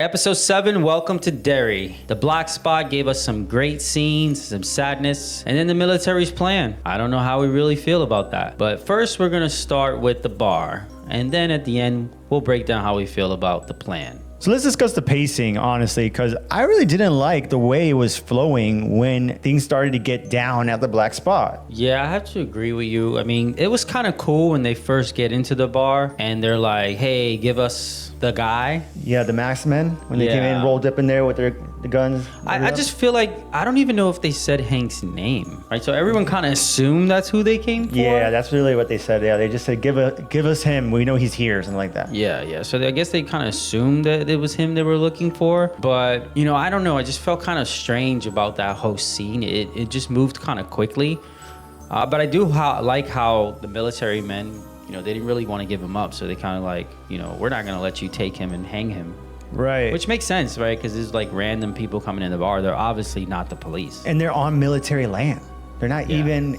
Episode 7, welcome to Derry. The black spot gave us some great scenes, some sadness, and then the military's plan. I don't know how we really feel about that. But first, we're gonna start with the bar. And then at the end, we'll break down how we feel about the plan. So let's discuss the pacing, honestly, because I really didn't like the way it was flowing when things started to get down at the black spot. Yeah, I have to agree with you. I mean, it was kind of cool when they first get into the bar and they're like, hey, give us the guy. Yeah, the masked men, when they came in, rolled up in there with the guns. I just feel like, I don't even know if they said Hank's name, right? So everyone kind of assumed that's who they came for. Yeah, that's really what they said. Yeah, they just said, give us him. We know he's here, something like that. Yeah. So I guess they kind of assumed that it was him they were looking for. But, I don't know. I just felt kind of strange about that whole scene. It just moved kind of quickly. But I do like how the military men, they didn't really want to give him up. So they kind of like, we're not going to let you take him and hang him. Right. Which makes sense, right? Because there's like random people coming in the bar. They're obviously not the police. And they're on military land. They're not even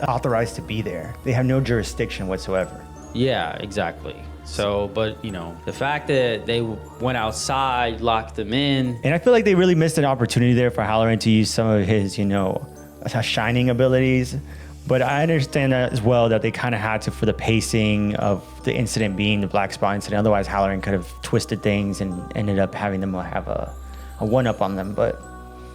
authorized to be there. They have no jurisdiction whatsoever. Yeah, exactly. So, but, the fact that they went outside, locked them in. And I feel like they really missed an opportunity there for Hallorann to use some of his, shining abilities. But I understand that as well, that they kind of had to for the pacing of the incident being the black spot incident. Otherwise, Hallorann could have twisted things and ended up having them have a one-up on them. But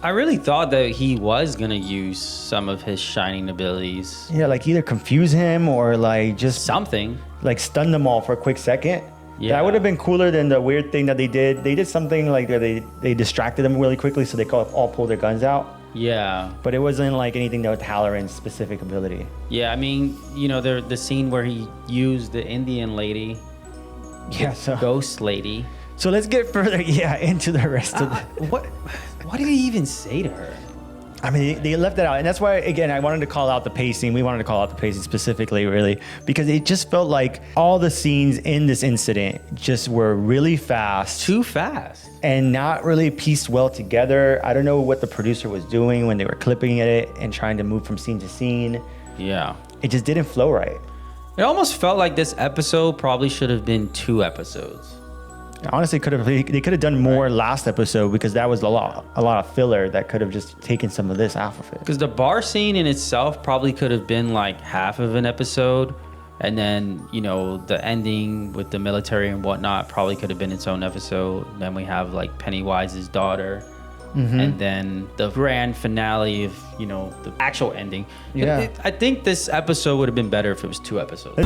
I really thought that he was going to use some of his shining abilities. Yeah, like either confuse him or like just something. Like stun them all for a quick second. Yeah. That would have been cooler than the weird thing that they did. They did something like they distracted them really quickly so they all pulled their guns out. Yeah. But it wasn't like anything that was Hallorann's specific ability. Yeah, I mean, the scene where he used the Indian lady. Yeah, so ghost lady. So let's get further, into the rest of the... What did he even say to her? I mean, they left that out. And that's why, again, I wanted to call out the pacing. We wanted to call out the pacing specifically, really, because it just felt like all the scenes in this incident just were really fast. Too fast. And not really pieced well together. I don't know what the producer was doing when they were clipping at it and trying to move from scene to scene. Yeah. It just didn't flow right. It almost felt like this episode probably should have been 2 episodes. Honestly, they could have done more last episode because that was a lot of filler that could have just taken some of this off of it. Because the bar scene in itself probably could have been like half of an episode, and then the ending with the military and whatnot probably could have been its own episode. Then we have like Pennywise's daughter, and then the grand finale of the actual ending. Yeah, I think this episode would have been better if it was 2 episodes.